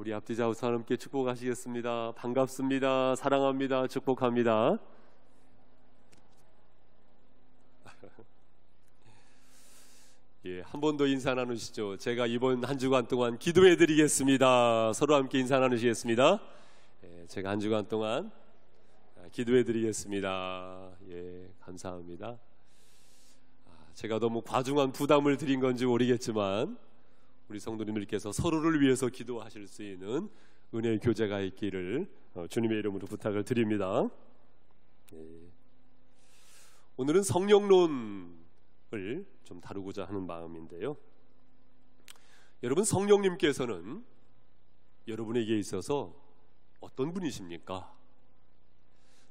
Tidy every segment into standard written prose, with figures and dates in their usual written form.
우리 앞뒤 좌우서 함께 축복하시겠습니다. 반갑습니다. 사랑합니다. 축복합니다. 예, 한 번 더 인사 나누시죠. 제가 이번 한 주간 동안 기도해 드리겠습니다. 서로 함께 인사 나누시겠습니다. 예, 제가 한 주간 동안 기도해 드리겠습니다. 예, 감사합니다. 제가 너무 과중한 부담을 드린 건지 모르겠지만 우리 성도님들께서 서로를 위해서 기도하실 수 있는 은혜의 교제가 있기를 주님의 이름으로 부탁을 드립니다. 예. 오늘은 성령론을 좀 다루고자 하는 마음인데요. 여러분, 성령님께서는 여러분에게 있어서 어떤 분이십니까?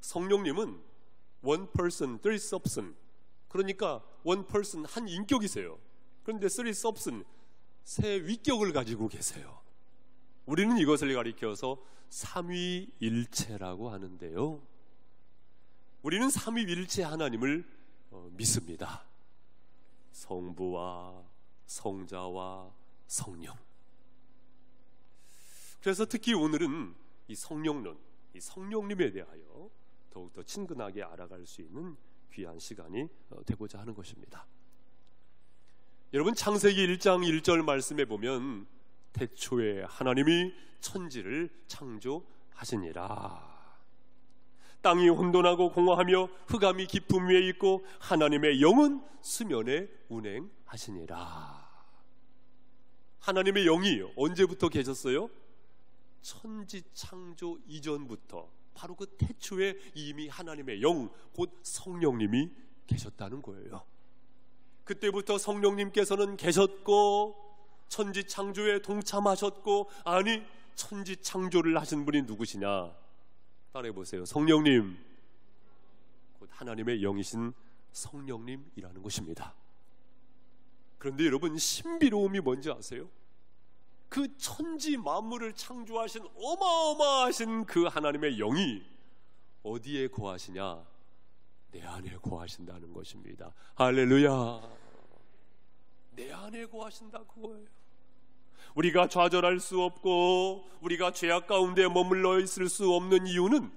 성령님은 one person, three substance. 그러니까 one person, 한 인격이세요. 그런데 three substance, 세 위격을 가지고 계세요. 우리는 이것을 가리켜서 삼위일체라고 하는데요. 우리는 삼위일체 하나님을 믿습니다. 성부와 성자와 성령. 그래서 특히 오늘은 이 성령론, 이 성령님에 대하여 더욱더 친근하게 알아갈 수 있는 귀한 시간이 되고자 하는 것입니다. 여러분, 창세기 1장 1절 말씀에 보면 태초에 하나님이 천지를 창조하시니라. 땅이 혼돈하고 공허하며 흑암이 깊음 위에 있고 하나님의 영은 수면에 운행하시니라. 하나님의 영이 언제부터 계셨어요? 천지 창조 이전부터, 바로 그 태초에 이미 하나님의 영, 곧 성령님이 계셨다는 거예요. 그때부터 성령님께서는 계셨고 천지 창조에 동참하셨고, 아니, 천지 창조를 하신 분이 누구시냐? 따라해 보세요. 성령님, 곧 하나님의 영이신 성령님이라는 것입니다. 그런데 여러분, 신비로움이 뭔지 아세요? 그 천지 만물을 창조하신 어마어마하신 그 하나님의 영이 어디에 거하시냐? 내 안에 거하신다는 것입니다. 할렐루야. 내 안에 거하신다, 그거예요. 우리가 좌절할 수 없고 우리가 죄악 가운데 머물러 있을 수 없는 이유는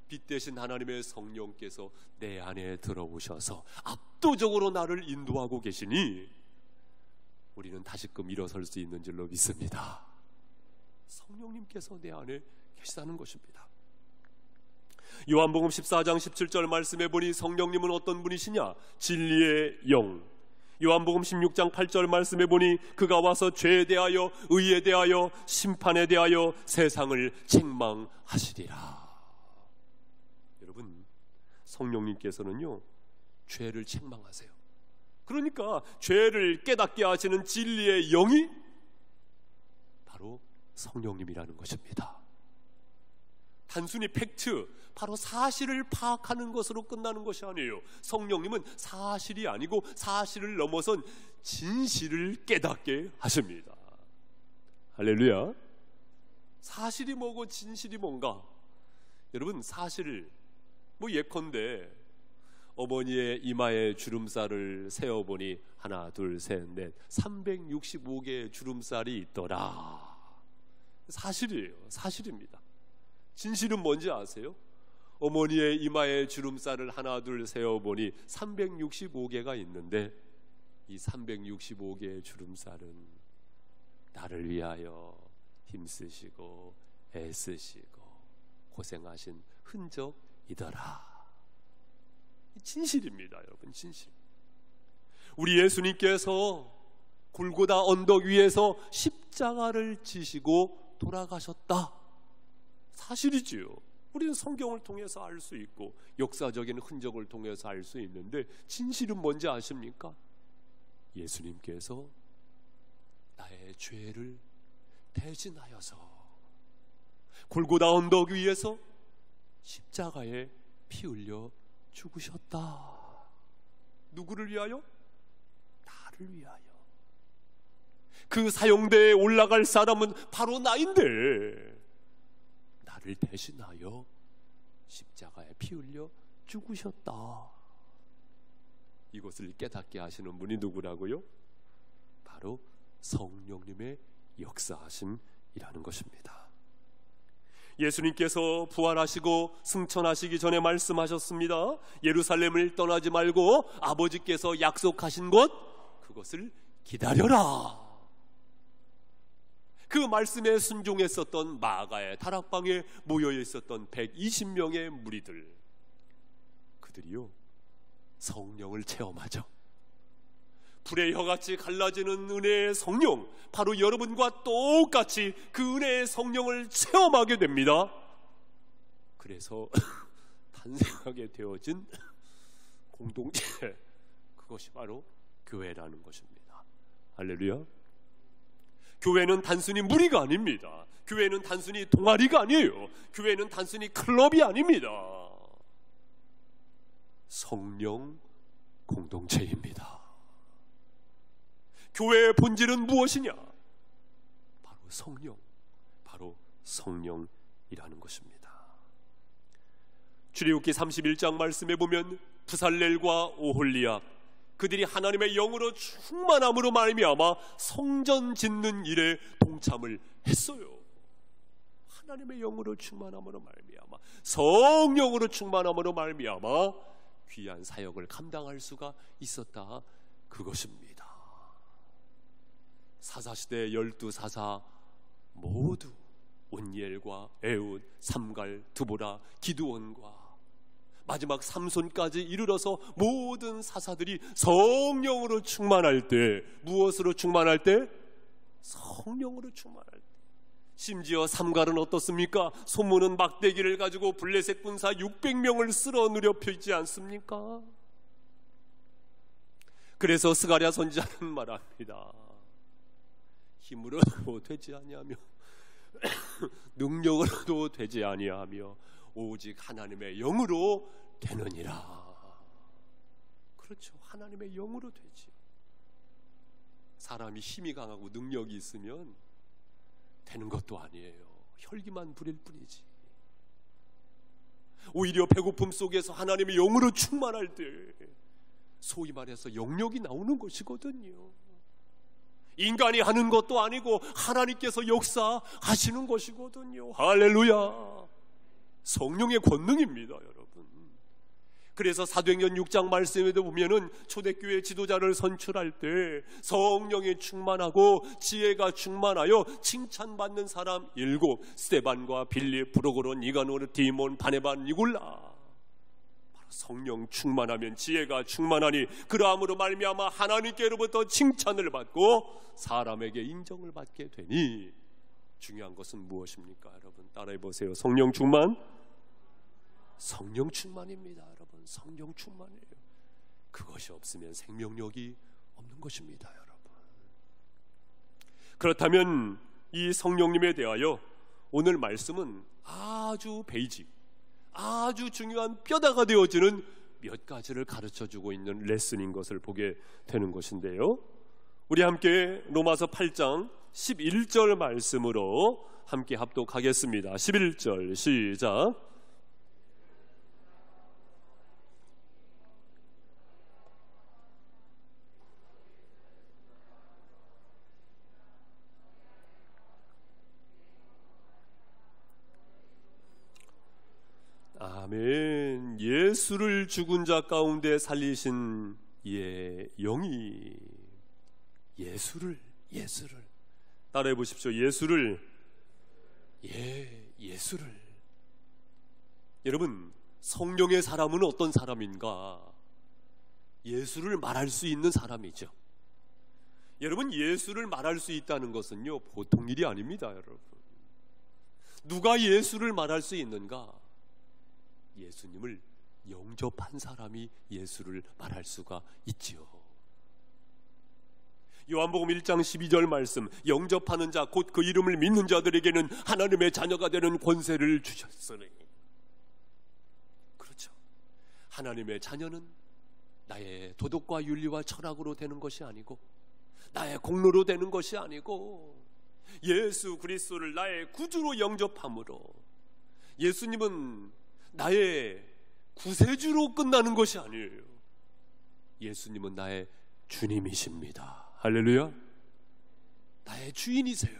빛 대신 하나님의 성령께서 내 안에 들어오셔서 압도적으로 나를 인도하고 계시니 우리는 다시금 일어설 수 있는 줄로 믿습니다. 성령님께서 내 안에 계시다는 것입니다. 요한복음 14장 17절 말씀해 보니 성령님은 어떤 분이시냐? 진리의 영. 요한복음 16장 8절 말씀해 보니 그가 와서 죄에 대하여, 의에 대하여, 심판에 대하여 세상을 책망하시리라. 여러분, 성령님께서는요, 죄를 책망하세요. 그러니까 죄를 깨닫게 하시는 진리의 영이 바로 성령님이라는 것입니다. 단순히 팩트, 바로 사실을 파악하는 것으로 끝나는 것이 아니에요. 성령님은 사실이 아니고 사실을 넘어선 진실을 깨닫게 하십니다. 할렐루야. 사실이 뭐고 진실이 뭔가? 여러분, 사실, 예컨대 어머니의 이마에 주름살을 세어보니 하나, 둘, 셋, 넷, 365개의 주름살이 있더라. 사실이에요. 사실입니다. 진실은 뭔지 아세요? 어머니의 이마에 주름살을 하나 둘 세어보니 365개가 있는데 이 365개의 주름살은 나를 위하여 힘쓰시고 애쓰시고 고생하신 흔적이더라. 진실입니다, 여러분. 진실. 우리 예수님께서 골고다 언덕 위에서 십자가를 지시고 돌아가셨다. 사실이지요. 우리는 성경을 통해서 알 수 있고 역사적인 흔적을 통해서 알 수 있는데 진실은 뭔지 아십니까? 예수님께서 나의 죄를 대신하여서 골고다 언덕 위에서 십자가에 피 흘려 죽으셨다. 누구를 위하여? 나를 위하여. 그 사형대에 올라갈 사람은 바로 나인데 나를 대신하여 십자가에 피 흘려 죽으셨다. 이것을 깨닫게 하시는 분이 누구라고요? 바로 성령님의 역사하심이라는 것입니다. 예수님께서 부활하시고 승천하시기 전에 말씀하셨습니다. 예루살렘을 떠나지 말고 아버지께서 약속하신 곳, 그것을 기다려라. 그 말씀에 순종했었던 마가의 다락방에 모여 있었던 120명의 무리들, 그들이요 성령을 체험하죠. 불의 혀같이 갈라지는 은혜의 성령, 바로 여러분과 똑같이 그 은혜의 성령을 체험하게 됩니다. 그래서 탄생하게 되어진 공동체, 그것이 바로 교회라는 것입니다. 할렐루야. 교회는 단순히 무리가 아닙니다. 교회는 단순히 동아리가 아니에요. 교회는 단순히 클럽이 아닙니다. 성령 공동체입니다. 교회의 본질은 무엇이냐? 바로 성령, 바로 성령이라는 것입니다. 출애굽기 31장 말씀에 보면 부살렐과 오홀리압, 그들이 하나님의 영으로 충만함으로 말미암아 성전 짓는 일에 동참을 했어요. 하나님의 영으로 충만함으로 말미암아, 성령으로 충만함으로 말미암아 귀한 사역을 감당할 수가 있었다, 그것입니다. 사사시대 12사사 모두 온니엘과 에훗, 삼갈, 드보라, 기드온과 마지막 삼손까지 이르러서 모든 사사들이 성령으로 충만할 때, 무엇으로 충만할 때? 성령으로 충만할 때. 심지어 삼갈은 어떻습니까? 소문은 막대기를 가지고 블레셋 군사 600명을 쓸어 누렵히지 않습니까? 그래서 스가랴 선지자는 말합니다. 힘으로도 되지 아니하며 능력으로도 되지 아니하며 오직 하나님의 영으로 되느니라. 그렇죠. 하나님의 영으로 되지. 사람이 힘이 강하고 능력이 있으면 되는 것도 아니에요. 혈기만 부릴 뿐이지. 오히려 배고픔 속에서 하나님의 영으로 충만할 때 소위 말해서 영력이 나오는 것이거든요. 인간이 하는 것도 아니고 하나님께서 역사하시는 것이거든요. 할렐루야. 성령의 권능입니다, 여러분. 그래서 사도행전 6장 말씀에도 보면은 초대교회 지도자를 선출할 때 성령이 충만하고 지혜가 충만하여 칭찬받는 사람 7, 스데반과 빌립, 브로고로, 니가노르, 디몬, 바네바, 니굴라. 바로 성령 충만하면 지혜가 충만하니 그러함으로 말미암아 하나님께로부터 칭찬을 받고 사람에게 인정을 받게 되니, 중요한 것은 무엇입니까? 여러분 따라해 보세요. 성령 충만? 성령 충만입니다. 여러분 성령 충만이에요. 그것이 없으면 생명력이 없는 것입니다, 여러분. 그렇다면 이 성령님에 대하여 오늘 말씀은 아주 베이직, 아주 중요한 뼈다가 되어지는 몇 가지를 가르쳐주고 있는 레슨인 것을 보게 되는 것인데요, 우리 함께 로마서 8장 11절 말씀으로 함께 합독하겠습니다. 11절 시작. 아멘. 예수를 죽은 자 가운데 살리신 이의 영이, 예수를 따라해 보십시오. 예수를. 여러분 성령의 사람은 어떤 사람인가? 예수를 말할 수 있는 사람이죠. 여러분 예수를 말할 수 있다는 것은요 보통 일이 아닙니다, 여러분. 누가 예수를 말할 수 있는가? 예수님을 영접한 사람이 예수를 말할 수가 있지요. 요한복음 1장 12절 말씀, 영접하는 자 곧 그 이름을 믿는 자들에게는 하나님의 자녀가 되는 권세를 주셨으니. 그렇죠. 하나님의 자녀는 나의 도덕과 윤리와 철학으로 되는 것이 아니고 나의 공로로 되는 것이 아니고 예수 그리스도를 나의 구주로 영접함으로, 예수님은 나의 구세주로 끝나는 것이 아니에요. 예수님은 나의 주님이십니다. 할렐루야. 나의 주인이세요.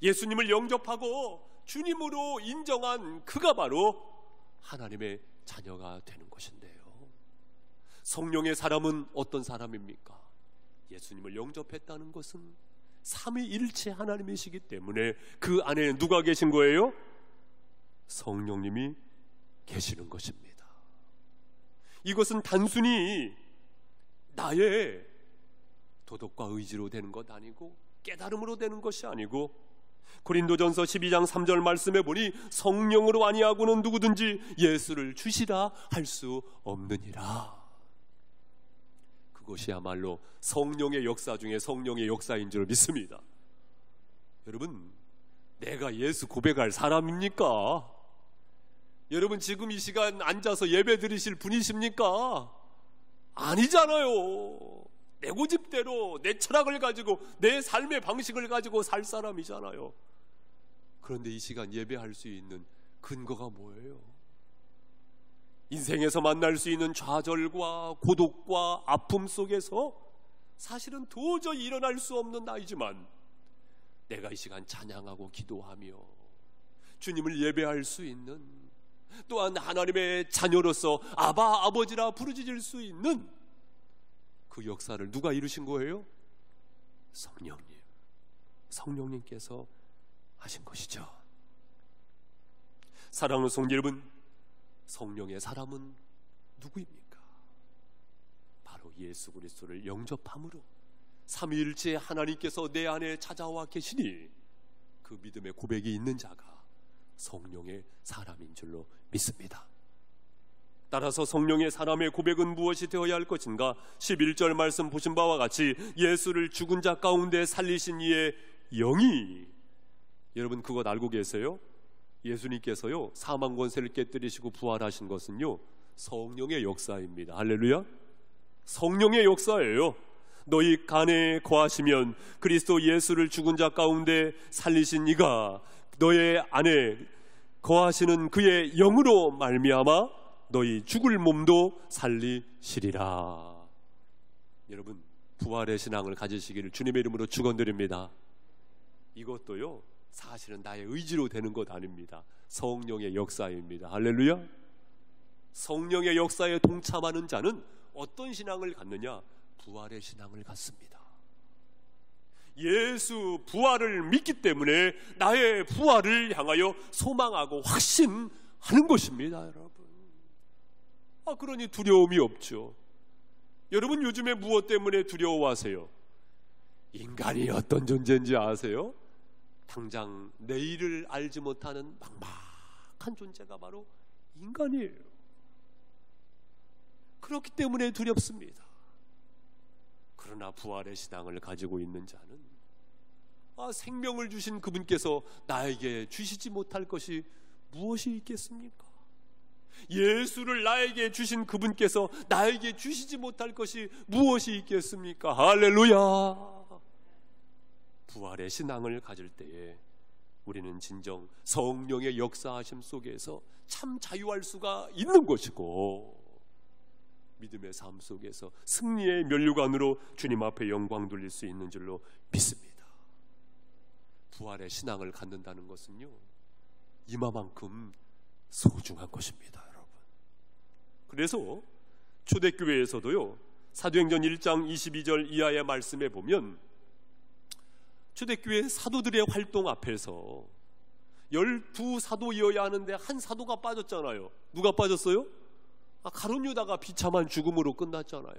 예수님을 영접하고 주님으로 인정한 그가 바로 하나님의 자녀가 되는 것인데요. 성령의 사람은 어떤 사람입니까? 예수님을 영접했다는 것은 삼위일체 하나님이시기 때문에 그 안에 누가 계신 거예요? 성령님이 계시는 것입니다. 이것은 단순히 나의 도덕과 의지로 되는 것 아니고 깨달음으로 되는 것이 아니고 고린도전서 12장 3절 말씀에 보니 성령으로 아니하고는 누구든지 예수를 주시라 할 수 없느니라. 그것이야말로 성령의 역사 중에 성령의 역사인 줄 믿습니다. 여러분, 내가 예수 고백할 사람입니까? 여러분, 지금 이 시간 앉아서 예배 드리실 분이십니까? 아니잖아요. 내 고집대로 내 철학을 가지고 내 삶의 방식을 가지고 살 사람이잖아요. 그런데 이 시간 예배할 수 있는 근거가 뭐예요? 인생에서 만날 수 있는 좌절과 고독과 아픔 속에서 사실은 도저히 일어날 수 없는 나이지만 내가 이 시간 찬양하고 기도하며 주님을 예배할 수 있는, 또한 하나님의 자녀로서 아바 아버지라 부르짖을 수 있는 그 역사를 누가 이루신 거예요? 성령님께서 하신 것이죠. 사랑하는 성도 여러분, 성령의 사람은 누구입니까? 바로 예수 그리스도를 영접함으로 삼위일체 하나님께서 내 안에 찾아와 계시니 그 믿음의 고백이 있는 자가 성령의 사람인 줄로 믿습니다. 따라서 성령의 사람의 고백은 무엇이 되어야 할 것인가? 11절 말씀 보신 바와 같이 예수를 죽은 자 가운데 살리신 이의 영이, 여러분 그것 알고 계세요? 예수님께서요 사망 권세를 깨뜨리시고 부활하신 것은요 성령의 역사입니다. 할렐루야. 성령의 역사예요. 너희 간에 거하시면 그리스도 예수를 죽은 자 가운데 살리신 이가 너의 안에 거하시는 그의 영으로 말미암아 너희 죽을 몸도 살리시리라. 여러분, 부활의 신앙을 가지시기를 주님의 이름으로 축원드립니다. 이것도요 사실은 나의 의지로 되는 것 아닙니다. 성령의 역사입니다. 할렐루야. 성령의 역사에 동참하는 자는 어떤 신앙을 갖느냐? 부활의 신앙을 갖습니다. 예수 부활을 믿기 때문에 나의 부활을 향하여 소망하고 확신하는 것입니다. 여러분, 그러니 두려움이 없죠. 여러분, 요즘에 무엇 때문에 두려워하세요? 인간이 어떤 존재인지 아세요? 당장 내일을 알지 못하는 막막한 존재가 바로 인간이에요. 그렇기 때문에 두렵습니다. 그러나 부활의 신앙을 가지고 있는 자는 생명을 주신 그분께서 나에게 주시지 못할 것이 무엇이 있겠습니까? 예수를 나에게 주신 그분께서 나에게 주시지 못할 것이 무엇이 있겠습니까? 할렐루야. 부활의 신앙을 가질 때에 우리는 진정 성령의 역사하심 속에서 참 자유할 수가 있는 것이고, 믿음의 삶 속에서 승리의 면류관으로 주님 앞에 영광 돌릴 수 있는 줄로 믿습니다. 부활의 신앙을 갖는다는 것은요 이마만큼 소중한 것입니다, 여러분. 그래서 초대교회에서도요 사도행전 1장 22절 이하의 말씀에 보면 초대교회 사도들의 활동 앞에서 12사도이어야 하는데 한 사도가 빠졌잖아요. 누가 빠졌어요? 가룟 유다가 비참한 죽음으로 끝났잖아요.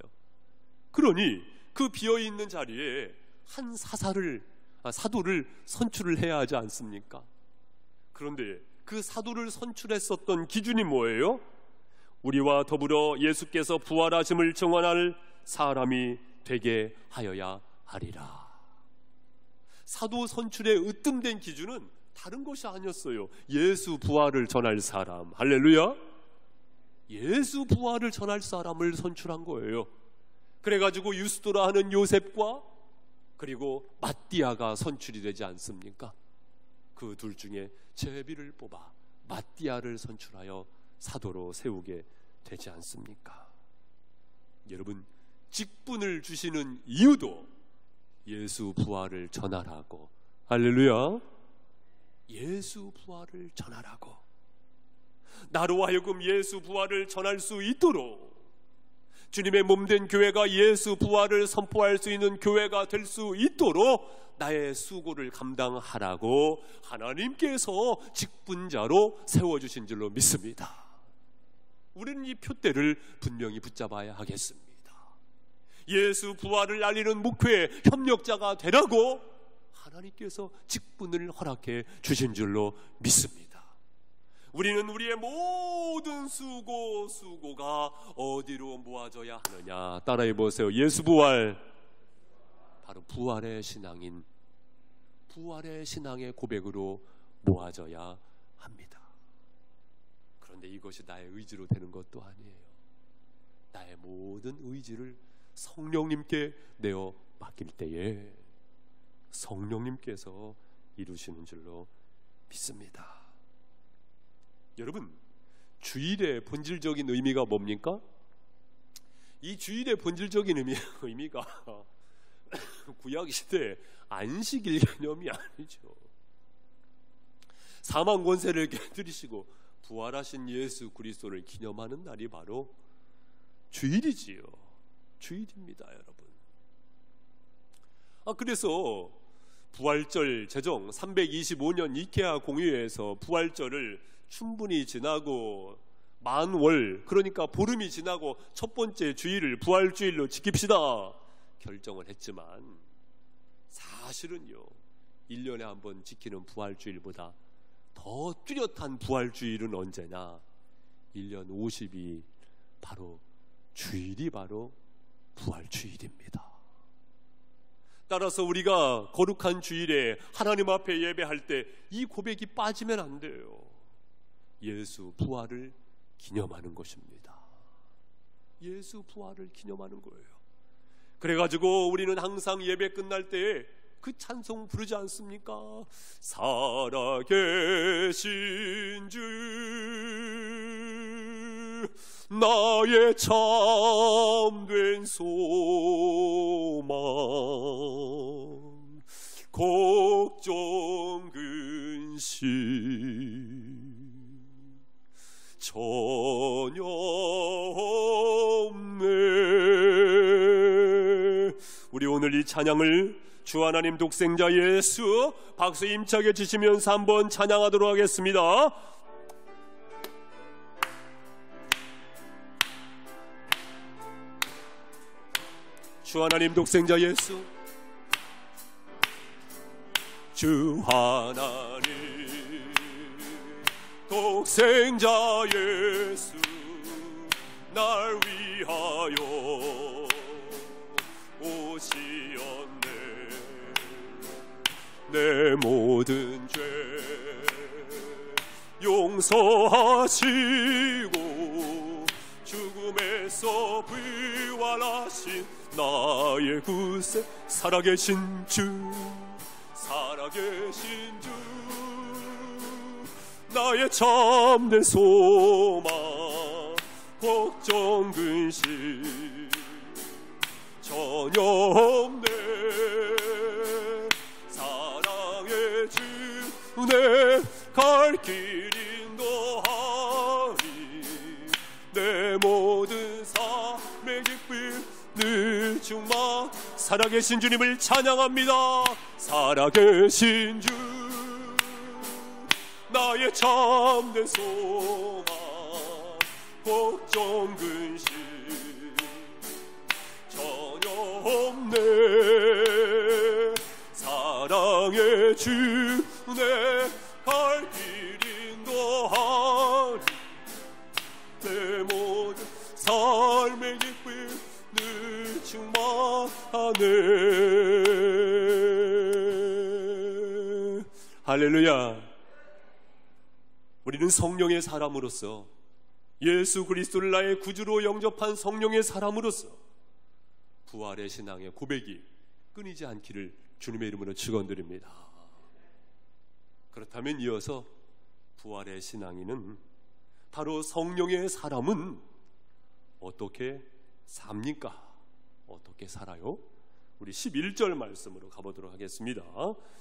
그러니 그 비어있는 자리에 한 사도를 선출을 해야 하지 않습니까? 그런데 그 사도를 선출했었던 기준이 뭐예요? 우리와 더불어 예수께서 부활하심을 증언할 사람이 되게 하여야 하리라. 사도 선출의 으뜸된 기준은 다른 것이 아니었어요. 예수 부활을 전할 사람. 할렐루야. 예수 부활을 전할 사람을 선출한 거예요. 그래가지고 유스도라 하는 요셉과 그리고 마띠아가 선출이 되지 않습니까? 그 둘 중에 제비를 뽑아 마띠아를 선출하여 사도로 세우게 되지 않습니까? 여러분, 직분을 주시는 이유도 예수 부활을 전하라고. 할렐루야. 예수 부활을 전하라고, 나로 하여금 예수 부활을 전할 수 있도록, 주님의 몸된 교회가 예수 부활을 선포할 수 있는 교회가 될 수 있도록 나의 수고를 감당하라고 하나님께서 직분자로 세워주신 줄로 믿습니다. 우리는 이 표대를 분명히 붙잡아야 하겠습니다. 예수 부활을 알리는 목회의 협력자가 되라고 하나님께서 직분을 허락해 주신 줄로 믿습니다. 우리는 우리의 모든 수고가 어디로 모아져야 하느냐? 따라해 보세요. 예수 부활, 바로 부활의 신앙인, 부활의 신앙의 고백으로 모아져야 합니다. 그런데 이것이 나의 의지로 되는 것도 아니에요. 나의 모든 의지를 성령님께 내어 맡길 때에 성령님께서 이루시는 줄로 믿습니다. 여러분, 주일의 본질적인 의미가 뭡니까? 이 주일의 본질적인 의미가 구약시대 안식일 개념이 아니죠. 사망 권세를 깨뜨리시고 부활하신 예수 그리스도를 기념하는 날이 바로 주일이지요. 주일입니다, 여러분. 그래서 부활절 제정 325년 니케아 공의회에서 부활절을 충분히 지나고 만월, 그러니까 보름이 지나고 첫 번째 주일을 부활주일로 지킵시다 결정을 했지만, 사실은요 1년에 한 번 지키는 부활주일보다 더 뚜렷한 부활주일은 언제냐? 1년 50이 바로 주일이 바로 부활주일입니다. 따라서 우리가 거룩한 주일에 하나님 앞에 예배할 때 이 고백이 빠지면 안 돼요. 예수 부활을 기념하는 것입니다. 예수 부활을 기념하는 거예요. 그래가지고 우리는 항상 예배 끝날 때 그 찬송 부르지 않습니까? 살아계신 주 나의 참된 소망 걱정 근심 전혀 없네. 우리 오늘 이 찬양을 주 하나님 독생자 예수 박수 힘차게 치시면서 한번 찬양하도록 하겠습니다. 주 하나님 독생자 예수, 주 하나님 독생자 예수 날 위하여 오시었네. 내 모든 죄 용서하시고 죽음에서 부활하신 나의 구세 살아계신 주, 살아계신 주 나의 참된 소망 걱정 근심 전혀 없네. 사랑의 주 내 갈 길 인도하리. 내 모든 삶의 기쁨 늘 충만. 살아계신 주님을 찬양합니다. 살아계신 주 나의 참된 소망 걱정 근심 전혀 없네. 사랑의 주 내 갈 길 인도하리. 내 모든 삶의 기쁨 늘 충만하네. 할렐루야. 우리는 성령의 사람으로서, 예수 그리스도를 나의 구주로 영접한 성령의 사람으로서 부활의 신앙의 고백이 끊이지 않기를 주님의 이름으로 축원드립니다. 그렇다면 이어서 부활의 신앙인은, 바로 성령의 사람은 어떻게 삽니까? 어떻게 살아요? 우리 11절 말씀으로 가보도록 하겠습니다.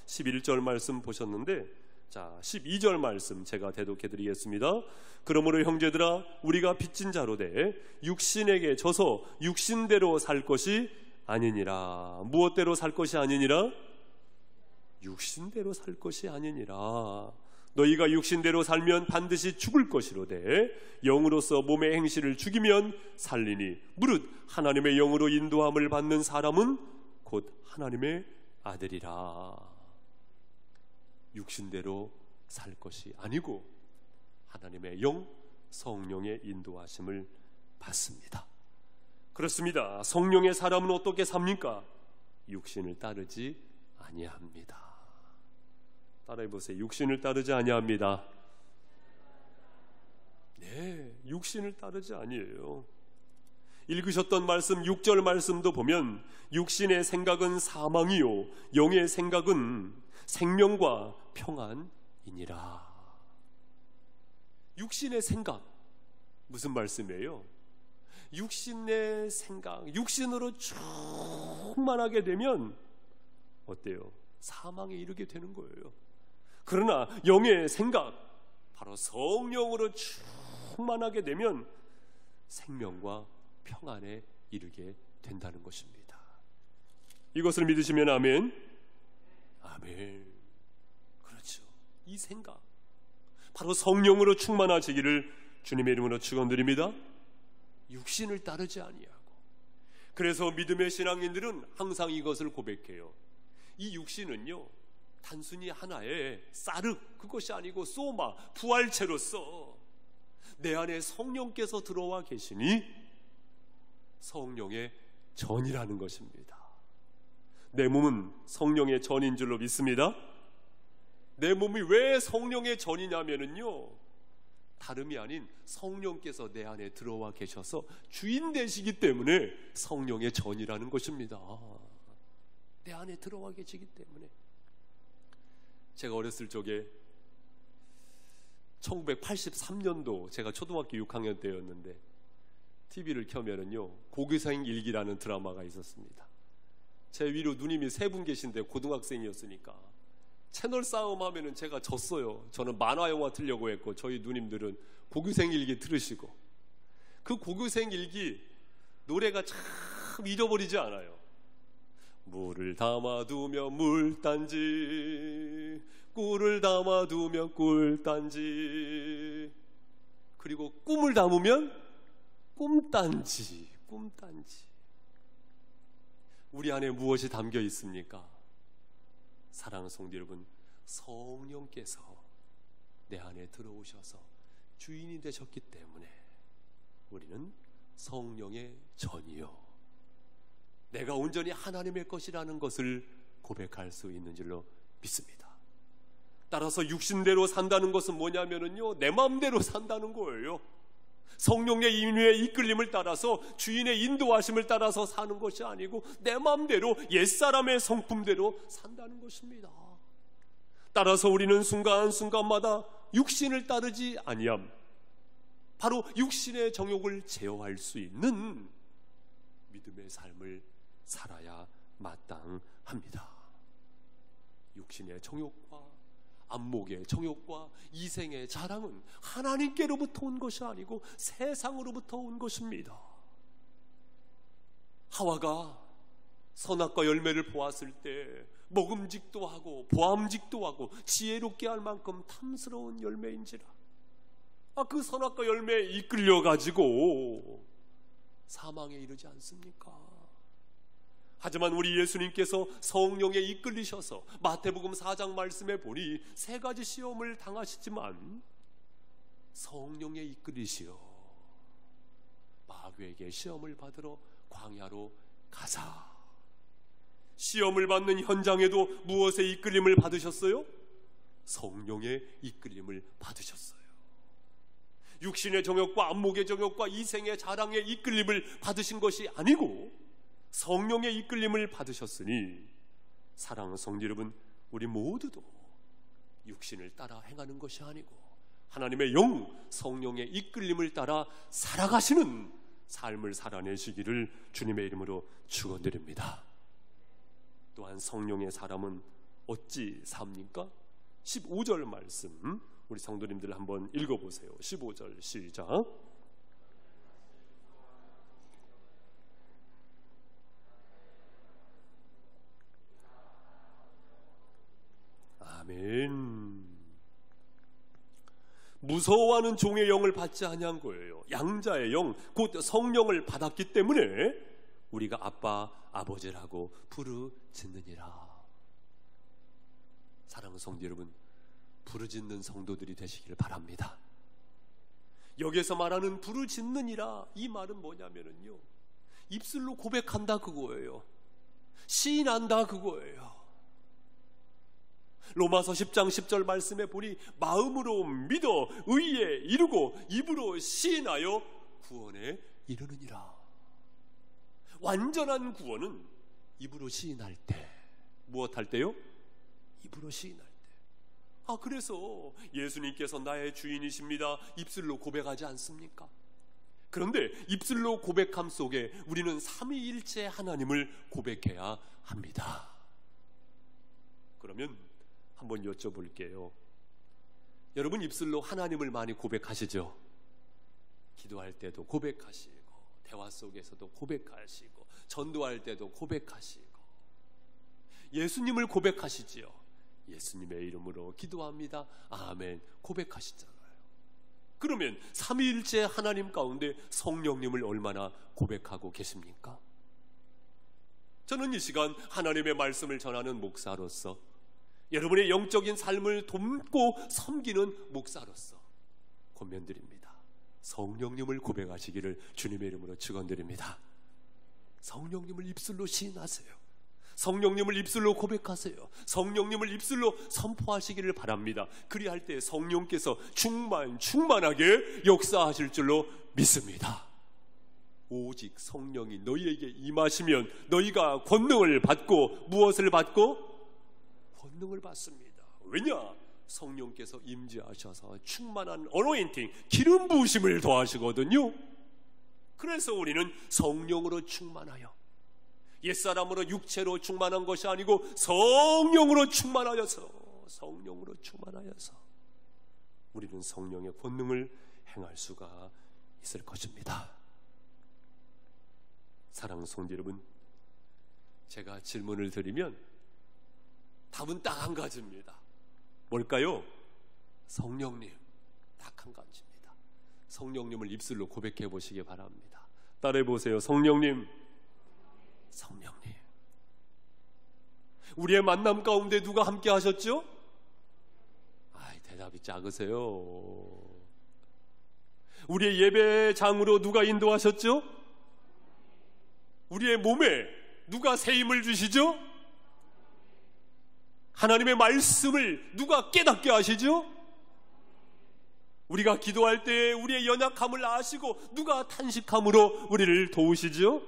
11절 말씀 보셨는데 자, 12절 말씀 제가 대독해 드리겠습니다. 그러므로 형제들아 우리가 빚진 자로되 육신에게 져서 육신대로 살 것이 아니니라. 무엇대로 살 것이 아니니라? 육신대로 살 것이 아니니라. 너희가 육신대로 살면 반드시 죽을 것이로되 영으로서 몸의 행실을 죽이면 살리니 무릇 하나님의 영으로 인도함을 받는 사람은 곧 하나님의 아들이라. 육신대로 살 것이 아니고 하나님의 영, 성령의 인도하심을 받습니다. 그렇습니다. 성령의 사람은 어떻게 삽니까? 육신을 따르지 아니합니다. 따라해 보세요. 육신을 따르지 아니합니다. 네, 육신을 따르지 아니에요. 읽으셨던 말씀 6절 말씀도 보면 육신의 생각은 사망이요 영의 생각은 생명과 평안이니라. 육신의 생각 무슨 말씀이에요? 육신의 생각, 육신으로 충만하게 되면 어때요? 사망에 이르게 되는 거예요. 그러나 영의 생각, 바로 성령으로 충만하게 되면 생명과 평안에 이르게 된다는 것입니다. 이것을 믿으시면 아멘. 아멘. 그렇죠. 이 생각, 바로 성령으로 충만하시기를 주님의 이름으로 축원드립니다. 육신을 따르지 아니하고. 그래서 믿음의 신앙인들은 항상 이것을 고백해요. 이 육신은요, 단순히 하나의 쌀흙, 그것이 아니고 소마, 부활체로서 내 안에 성령께서 들어와 계시니 성령의 전이라는 것입니다. 내 몸은 성령의 전인 줄로 믿습니다. 내 몸이 왜 성령의 전이냐면요, 다름이 아닌 성령께서 내 안에 들어와 계셔서 주인 되시기 때문에 성령의 전이라는 것입니다. 내 안에 들어와 계시기 때문에. 제가 어렸을 적에 1983년도 제가 초등학교 6학년 때였는데 TV를 켜면은요 고교생 일기라는 드라마가 있었습니다. 제 위로 누님이 3분 계신데 고등학생이었으니까 채널 싸움 하면은 제가 졌어요. 저는 만화 영화 틀려고 했고 저희 누님들은 고교생 일기 들으시고, 그 고교생 일기 노래가 참 잊어버리지 않아요. 물을 담아두면 물단지, 꿀을 담아두면 꿀단지, 그리고 꿈을 담으면 꿈단지, 꿈단지. 우리 안에 무엇이 담겨 있습니까? 사랑하는 성도 여러분, 성령께서 내 안에 들어오셔서 주인이 되셨기 때문에 우리는 성령의 전이요, 내가 온전히 하나님의 것이라는 것을 고백할 수 있는 줄로 믿습니다. 따라서 육신대로 산다는 것은 뭐냐면요, 내 마음대로 산다는 거예요. 성령의 인유의 이끌림을 따라서, 주인의 인도하심을 따라서 사는 것이 아니고 내 마음대로, 옛사람의 성품대로 산다는 것입니다. 따라서 우리는 순간순간마다 육신을 따르지 아니함, 바로 육신의 정욕을 제어할 수 있는 믿음의 삶을 살아야 마땅합니다. 육신의 정욕과 안목의 정욕과 이생의 자랑은 하나님께로부터 온 것이 아니고 세상으로부터 온 것입니다. 하와가 선악과 열매를 보았을 때 먹음직도 하고 보암직도 하고 지혜롭게 할 만큼 탐스러운 열매인지라, 그 선악과 열매에 이끌려가지고 사망에 이르지 않습니까? 하지만 우리 예수님께서 성령에 이끌리셔서 마태복음 4장 말씀에 보니 3가지 시험을 당하시지만 성령에 이끌리시어 마귀에게 시험을 받으러 광야로 가자. 시험을 받는 현장에도 무엇의 이끌림을 받으셨어요? 성령의 이끌림을 받으셨어요. 육신의 정욕과 안목의 정욕과 이생의 자랑의 이끌림을 받으신 것이 아니고 성령의 이끌림을 받으셨으니, 사랑하는 성도 여러분, 우리 모두도 육신을 따라 행하는 것이 아니고 하나님의 영, 성령의 이끌림을 따라 살아가시는 삶을 살아내시기를 주님의 이름으로 축원드립니다. 또한 성령의 사람은 어찌 삽니까? 15절 말씀 우리 성도님들 한번 읽어보세요. 15절 시작. 아멘. 무서워하는 종의 영을 받지 아니한 거예요. 양자의 영, 곧 성령을 받았기 때문에 우리가 아빠, 아버지라고 부르짖느니라. 사랑하는 성도 여러분, 부르짖는 성도들이 되시길 바랍니다. 여기서 말하는 부르짖느니라, 이 말은 뭐냐면요, 입술로 고백한다 그거예요. 시인한다 그거예요. 로마서 10장 10절 말씀에 보니 마음으로 믿어 의에 이르고 입으로 시인하여 구원에 이르느니라. 완전한 구원은 입으로 시인할 때. 무엇 할 때요? 입으로 시인할 때. 그래서 예수님께서 나의 주인이십니다 입술로 고백하지 않습니까? 그런데 입술로 고백함 속에 우리는 삼위일체 하나님을 고백해야 합니다. 그러면 한번 여쭤볼게요. 여러분 입술로 하나님을 많이 고백하시죠? 기도할 때도 고백하시고, 대화 속에서도 고백하시고, 전도할 때도 고백하시고, 예수님을 고백하시지요. 예수님의 이름으로 기도합니다. 아멘. 고백하시잖아요. 그러면 삼위일체 하나님 가운데 성령님을 얼마나 고백하고 계십니까? 저는 이 시간 하나님의 말씀을 전하는 목사로서, 여러분의 영적인 삶을 돕고 섬기는 목사로서 권면드립니다. 성령님을 고백하시기를 주님의 이름으로 축원드립니다. 성령님을 입술로 시인하세요. 성령님을 입술로 고백하세요. 성령님을 입술로 선포하시기를 바랍니다. 그리할 때 성령께서 충만하게 역사하실 줄로 믿습니다. 오직 성령이 너희에게 임하시면 너희가 권능을 받고, 무엇을 받고? 권능을 받습니다. 왜냐? 성령께서 임재하셔서 충만한 어노인팅, 기름 부으심을 더하시거든요. 그래서 우리는 성령으로 충만하여, 옛사람으로 육체로 충만한 것이 아니고 성령으로 충만하여서 우리는 성령의 권능을 행할 수가 있을 것입니다. 사랑하는 성도 여러분, 제가 질문을 드리면 답은 딱 한 가지입니다. 뭘까요? 성령님. 딱 한 가지입니다. 성령님을 입술로 고백해 보시기 바랍니다. 따라해 보세요. 성령님. 성령님. 우리의 만남 가운데 누가 함께 하셨죠? 대답이 작으세요. 우리의 예배장으로 누가 인도하셨죠? 우리의 몸에 누가 새 힘을 주시죠? 하나님의 말씀을 누가 깨닫게 하시죠? 우리가 기도할 때 우리의 연약함을 아시고 누가 탄식함으로 우리를 도우시죠?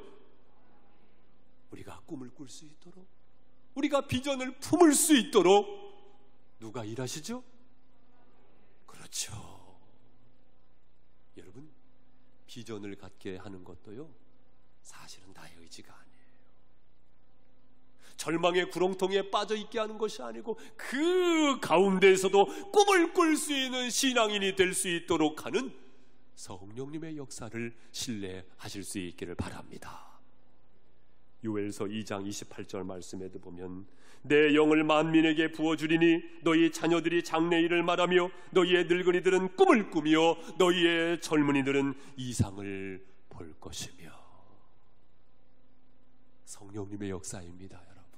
우리가 꿈을 꿀 수 있도록, 우리가 비전을 품을 수 있도록 누가 일하시죠? 그렇죠. 여러분, 비전을 갖게 하는 것도요, 사실은 나의 의지가 아니에요. 절망의 구렁텅이에 빠져 있게 하는 것이 아니고 그 가운데에서도 꿈을 꿀 수 있는 신앙인이 될 수 있도록 하는 성령님의 역사를 신뢰하실 수 있기를 바랍니다. 요엘서 2장 28절 말씀에도 보면 내 영을 만민에게 부어주리니 너희 자녀들이 장래일을 말하며 너희의 늙은이들은 꿈을 꾸며 너희의 젊은이들은 이상을 볼 것이며. 성령님의 역사입니다, 여러분.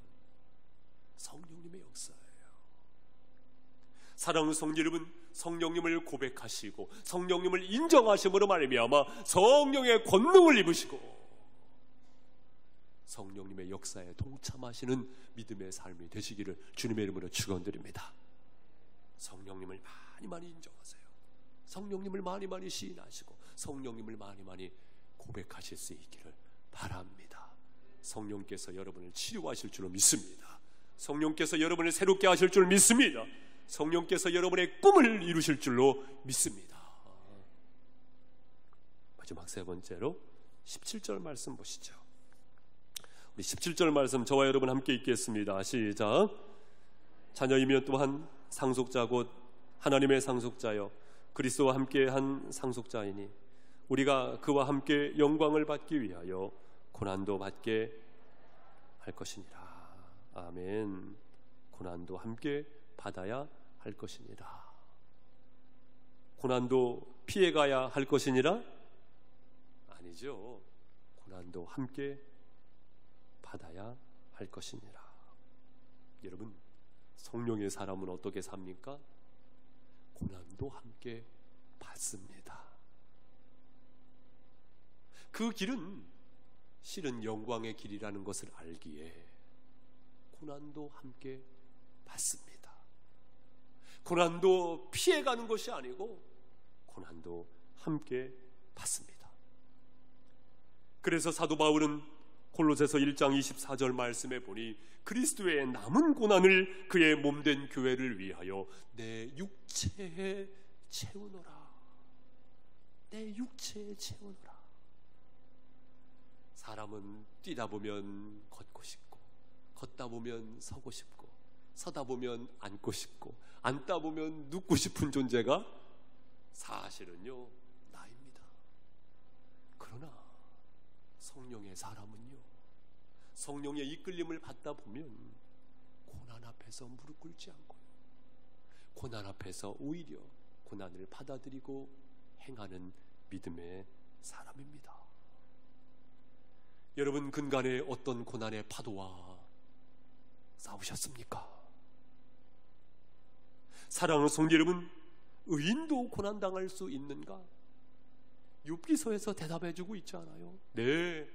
성령님의 역사예요. 사랑하는 성도 여러분, 성령님을 고백하시고 성령님을 인정하심으로 말미암아 성령의 권능을 입으시고 성령님의 역사에 동참하시는 믿음의 삶이 되시기를 주님의 이름으로 축원드립니다. 성령님을 많이 인정하세요. 성령님을 많이 시인하시고 성령님을 많이 고백하실 수 있기를 바랍니다. 성령께서 여러분을 치유하실 줄로 믿습니다. 성령께서 여러분을 새롭게 하실 줄 믿습니다. 성령께서 여러분의 꿈을 이루실 줄로 믿습니다. 마지막 세 번째로 17절 말씀 보시죠. 우리 17절 말씀 저와 여러분 함께 읽겠습니다. 시작. 자녀이면 또한 상속자 곧 하나님의 상속자여 그리스도와 함께 한 상속자이니 우리가 그와 함께 영광을 받기 위하여 고난도 받게 할 것이니라. 아멘. 고난도 함께 받아야 할 것이니라. 고난도 피해가야 할 것이니라? 아니죠. 고난도 함께 받아야 할 것이니라. 여러분, 성령의 사람은 어떻게 삽니까? 고난도 함께 받습니다. 그 길은 실은 영광의 길이라는 것을 알기에 고난도 함께 받습니다. 고난도 피해가는 것이 아니고 고난도 함께 받습니다. 그래서 사도 바울은 골로새서 1장 24절 말씀에 보니 그리스도의 남은 고난을 그의 몸된 교회를 위하여 내 육체에 채우노라. 내 육체에 채우노라. 사람은 뛰다 보면 걷고 싶고, 걷다 보면 서고 싶고, 서다 보면 앉고 싶고, 앉다 보면 눕고 싶은 존재가 사실은요 나입니다. 그러나 성령의 사람은요, 성령의 이끌림을 받다 보면 고난 앞에서 무릎 꿇지 않고요, 고난 앞에서 오히려 고난을 받아들이고 행하는 믿음의 사람입니다. 여러분, 근간에 어떤 고난의 파도와 싸우셨습니까? 사랑하는 성도 여러분, 의인도 고난당할 수 있는가? 욥기서에서 대답해주고 있지 않아요? 네,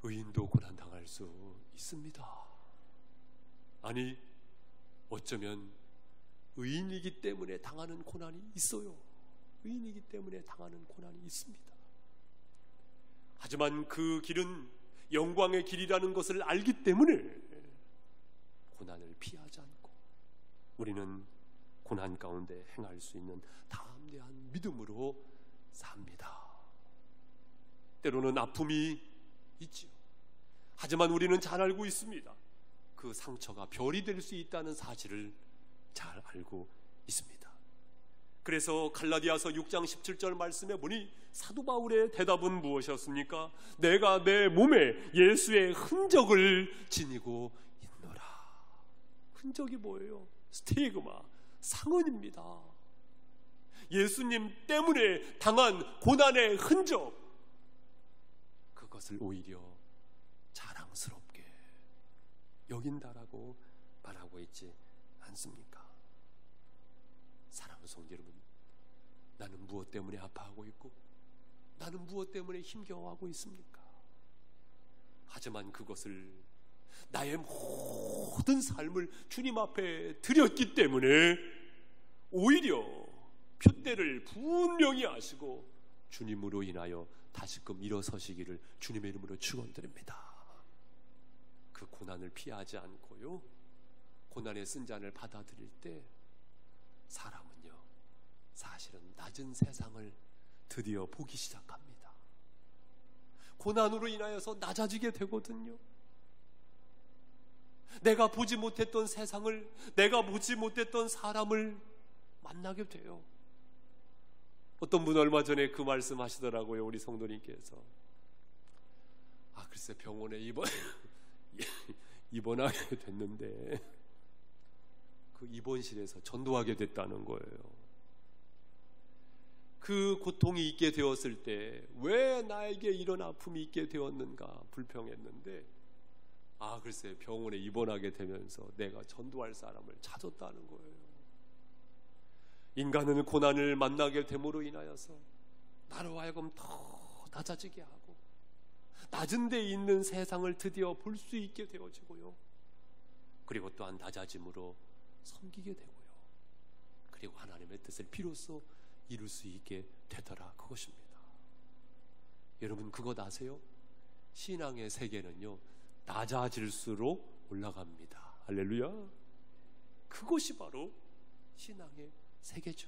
의인도 고난당할 수 있습니다. 아니, 어쩌면 의인이기 때문에 당하는 고난이 있어요. 의인이기 때문에 당하는 고난이 있습니다. 하지만 그 길은 영광의 길이라는 것을 알기 때문에 고난을 피하지 않고 우리는 고난 가운데 행할 수 있는 담대한 믿음으로 삽니다. 때로는 아픔이 있지요. 하지만 우리는 잘 알고 있습니다. 그 상처가 별이 될 수 있다는 사실을 잘 알고 있습니다. 그래서 갈라디아서 6장 17절 말씀에 보니 사도 바울의 대답은 무엇이었습니까? 내가 내 몸에 예수의 흔적을 지니고 있노라. 흔적이 뭐예요? 스티그마, 상흔입니다. 예수님 때문에 당한 고난의 흔적, 그것을 오히려 자랑스럽게 여긴다라고 말하고 있지 않습니까? 사랑하는 성도 여러분, 나는 무엇 때문에 아파하고 있고 나는 무엇 때문에 힘겨워하고 있습니까? 하지만 그것을 나의 모든 삶을 주님 앞에 드렸기 때문에 오히려 표대를 분명히 아시고 주님으로 인하여 다시금 일어서시기를 주님의 이름으로 축원드립니다. 그 고난을 피하지 않고요, 고난의 쓴잔을 받아들일 때 사람은요 사실은 낮은 세상을 드디어 보기 시작합니다. 고난으로 인하여서 낮아지게 되거든요. 내가 보지 못했던 세상을, 내가 보지 못했던 사람을 만나게 돼요. 어떤 분 얼마 전에 그 말씀 하시더라고요. 우리 성도님께서 글쎄 병원에 입원하게 됐는데 그 입원실에서 전도하게 됐다는 거예요. 그 고통이 있게 되었을 때 왜 나에게 이런 아픔이 있게 되었는가 불평했는데 글쎄 병원에 입원하게 되면서 내가 전도할 사람을 찾았다는 거예요. 인간은 고난을 만나게 됨으로 인하여서 나로 하여금 더 낮아지게 하고 낮은 데 있는 세상을 드디어 볼 수 있게 되어지고요, 그리고 또한 낮아짐으로 섬기게 되고요, 그리고 하나님의 뜻을 비로소 이룰 수 있게 되더라, 그것입니다. 여러분, 그것 아세요? 신앙의 세계는요 낮아질수록 올라갑니다. 할렐루야. 그것이 바로 신앙의 세계죠.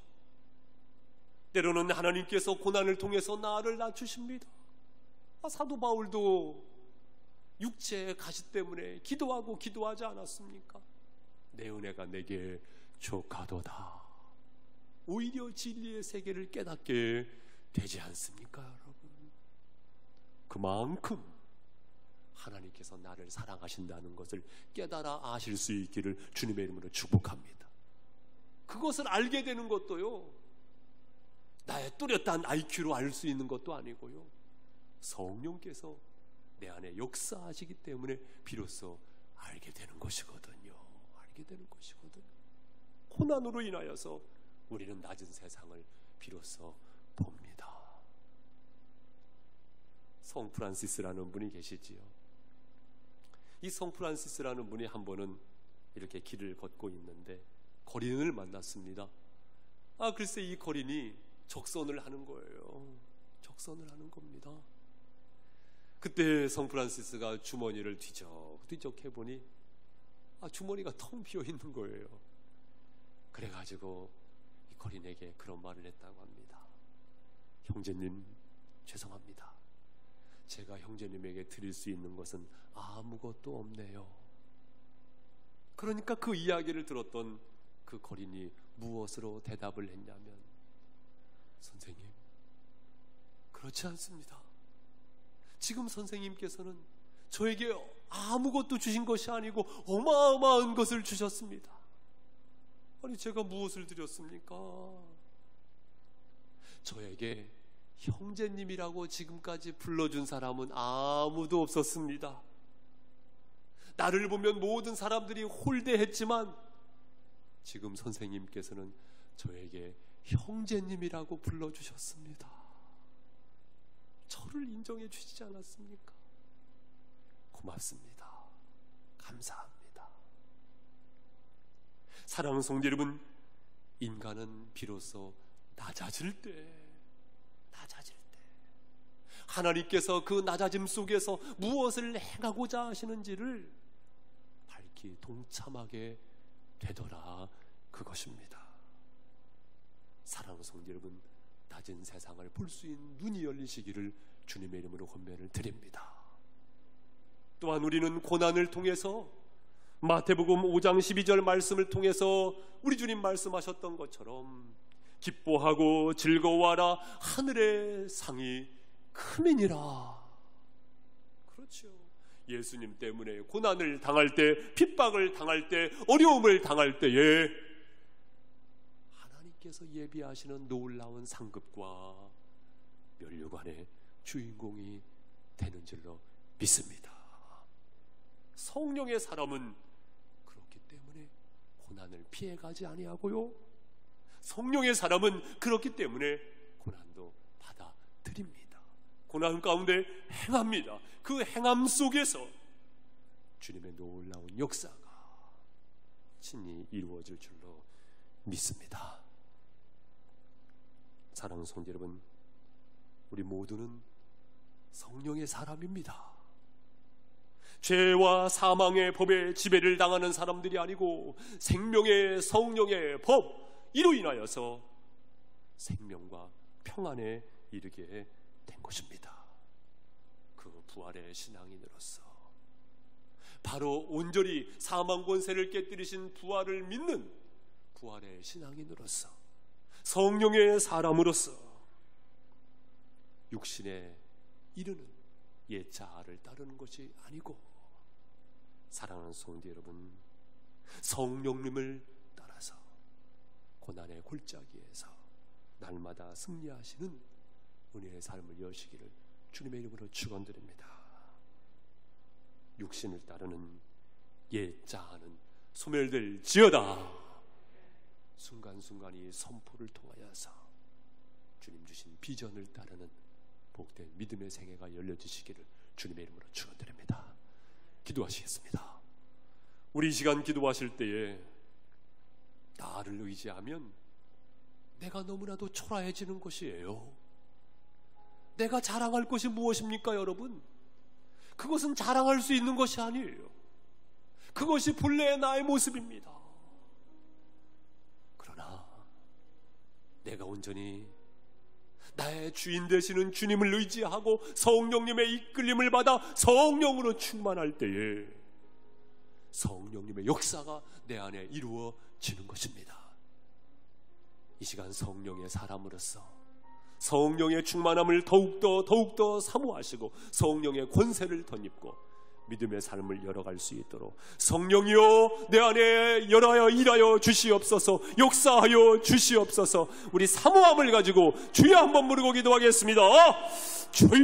때로는 하나님께서 고난을 통해서 나를 낮추십니다. 사도 바울도 육체의 가시 때문에 기도하고 기도하지 않았습니까? 내 은혜가 내게 족하도다. 오히려 진리의 세계를 깨닫게 되지 않습니까, 여러분? 그만큼 하나님께서 나를 사랑하신다는 것을 깨달아 아실 수 있기를 주님의 이름으로 축복합니다. 그것을 알게 되는 것도요, 나의 뚜렷한 IQ로 알 수 있는 것도 아니고요, 성령께서 내 안에 역사하시기 때문에 비로소 알게 되는 것이거든요. 알게 되는 것이거든요. 고난으로 인하여서 우리는 낮은 세상을 비로소 봅니다. 성 프란시스라는 분이 계시지요. 이 성 프란시스라는 분이 한 번은 이렇게 길을 걷고 있는데 거린을 만났습니다. 글쎄 이 거린이 적선을 하는 거예요. 적선을 하는 겁니다. 그때 성 프란시스가 주머니를 뒤적 해보니 주머니가 텅 비어 있는 거예요. 그래가지고 이 거린에게 그런 말을 했다고 합니다. 형제님, 죄송합니다. 제가 형제님에게 드릴 수 있는 것은 아무것도 없네요. 그러니까 그 이야기를 들었던 그 거린이 무엇으로 대답을 했냐면, 선생님, 그렇지 않습니다. 지금 선생님께서는 저에게 아무것도 주신 것이 아니고 어마어마한 것을 주셨습니다. 아니, 제가 무엇을 드렸습니까? 저에게 형제님이라고 지금까지 불러준 사람은 아무도 없었습니다. 나를 보면 모든 사람들이 홀대했지만 지금 선생님께서는 저에게 형제님이라고 불러주셨습니다. 저를 인정해 주시지 않았습니까? 고맙습니다. 감사합니다. 사랑하는 성도 여러분, 인간은 비로소 낮아질 때 하나님께서 그 낮아짐 속에서 무엇을 행하고자 하시는지를 밝히 동참하게 되더라, 그것입니다. 사랑하는 성도 여러분, 낮은 세상을 볼 수 있는 눈이 열리시기를 주님의 이름으로 권면을 드립니다. 또한 우리는 고난을 통해서 마태복음 5장 12절 말씀을 통해서 우리 주님 말씀하셨던 것처럼 기뻐하고 즐거워하라, 하늘의 상이 크미니라. 그렇죠. 예수님 때문에 고난을 당할 때, 핍박을 당할 때, 어려움을 당할 때에 하나님께서 예비하시는 놀라운 상급과 면류관의 주인공이 되는 줄로 믿습니다. 성령의 사람은 그렇기 때문에 고난을 피해가지 아니하고요, 성령의 사람은 그렇기 때문에 고난도 받아들입니다. 고난 가운데 행합니다. 그 행함 속에서 주님의 놀라운 역사가 친히 이루어질 줄로 믿습니다. 사랑하는 성도 여러분, 우리 모두는 성령의 사람입니다. 죄와 사망의 법에 지배를 당하는 사람들이 아니고 생명의 성령의 법, 이로 인하여서 생명과 평안에 이르게 된 것입니다. 그 부활의 신앙인으로서, 바로 온전히 사망 권세를 깨뜨리신 부활을 믿는 부활의 신앙인으로서, 성령의 사람으로서 육신에 이르는 옛 자아를 따르는 것이 아니고, 사랑하는 성도 여러분, 성령님을 따라서 고난의 골짜기에서 날마다 승리하시는 은혜의 삶을 여시기를 주님의 이름으로 축원드립니다. 육신을 따르는 옛 자아는 소멸될지어다. 순간순간이 선포를 통하여서 주님 주신 비전을 따르는 복된 믿음의 생애가 열려지시기를 주님의 이름으로 축원드립니다. 기도하시겠습니다. 우리 이 시간 기도하실 때에 나를 의지하면 내가 너무나도 초라해지는 것이에요. 내가 자랑할 것이 무엇입니까, 여러분? 그것은 자랑할 수 있는 것이 아니에요. 그것이 본래의 나의 모습입니다. 그러나 내가 온전히 나의 주인 되시는 주님을 의지하고 성령님의 이끌림을 받아 성령으로 충만할 때에 성령님의 역사가 내 안에 지는 것입니다. 이 시간 성령의 사람으로서 성령의 충만함을 더욱더 사모하시고 성령의 권세를 덧입고 믿음의 삶을 열어갈 수 있도록 성령이여 내 안에 열하여 일하여 주시옵소서, 역사하여 주시옵소서. 우리 사모함을 가지고 주여 한번 부르고 기도하겠습니다. 주여,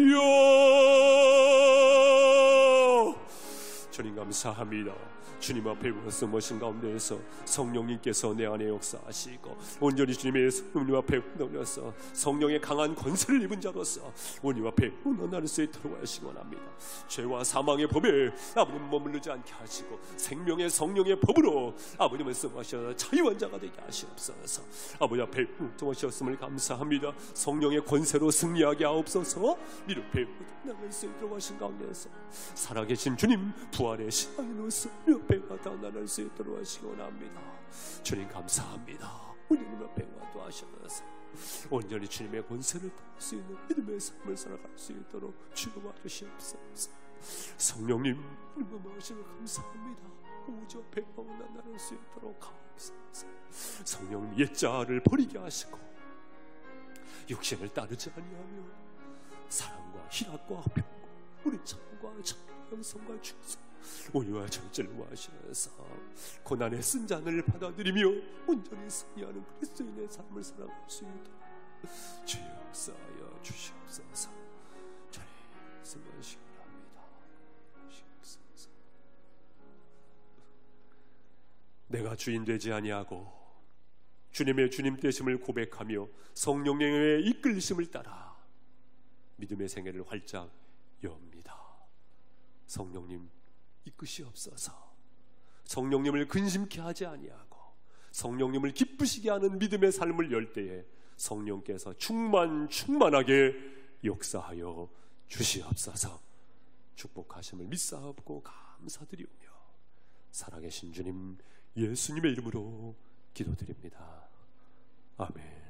주님 감사합니다. 주님 앞에 말씀하신 가운데에서 성령님께서 내 안에 역사하시고 온전히 주님의 성령 앞에 흔들려서 성령의 강한 권세를 입은 자로서 주님 앞에 나를 수 있도록 하시기 원합니다. 죄와 사망의 법에 아버님 머무르지 않게 하시고 생명의 성령의 법으로 아버님 말씀하셔서 자유한 자가 되게 하시옵소서. 아버지 앞에 통하셨음을 감사합니다. 성령의 권세로 승리하게 하옵소서. 믿음 앞에 나갈 수 있도록 하신 가운데에서 살아계신 주님 부활의 신앙으로서 옆에 나타날 수 있도록 하시기 원합니다. 주님 감사합니다. 우리님 옆에 도와주셔서 온전히 주님의 권세를 받을 수 있는 믿음의 삶을 살아갈 수 있도록 주여 와주시옵소서. 성령님 얼마나 감사합니다. 우주 앞에 나타날 수 있도록 하옵소서. 성령님 옛자를 버리게 하시고 육신을 따르지 아니하며 사랑과 희락과 평과 우리 참과 영성과 충성 온유와 절제를 하시면서 고난의 쓴 잔을 받아들이며 온전히 승리하는 그리스도인의 삶을 살아갈 수 있도록 주여 역사하여 주시옵소서. 주님 승리하시기 바랍니다. 주시옵소서. 내가 주인 되지 아니하고 주님의 주님 되심을 고백하며 성령의 이끌리심을 따라 믿음의 생애를 활짝 엽니다. 성령님 이끄시옵소서. 성령님을 근심케 하지 아니하고 성령님을 기쁘시게 하는 믿음의 삶을 열 때에 성령께서 충만하게 역사하여 주시옵소서. 축복하심을 믿사옵고 감사드리오며 살아계신 주님 예수님의 이름으로 기도드립니다. 아멘.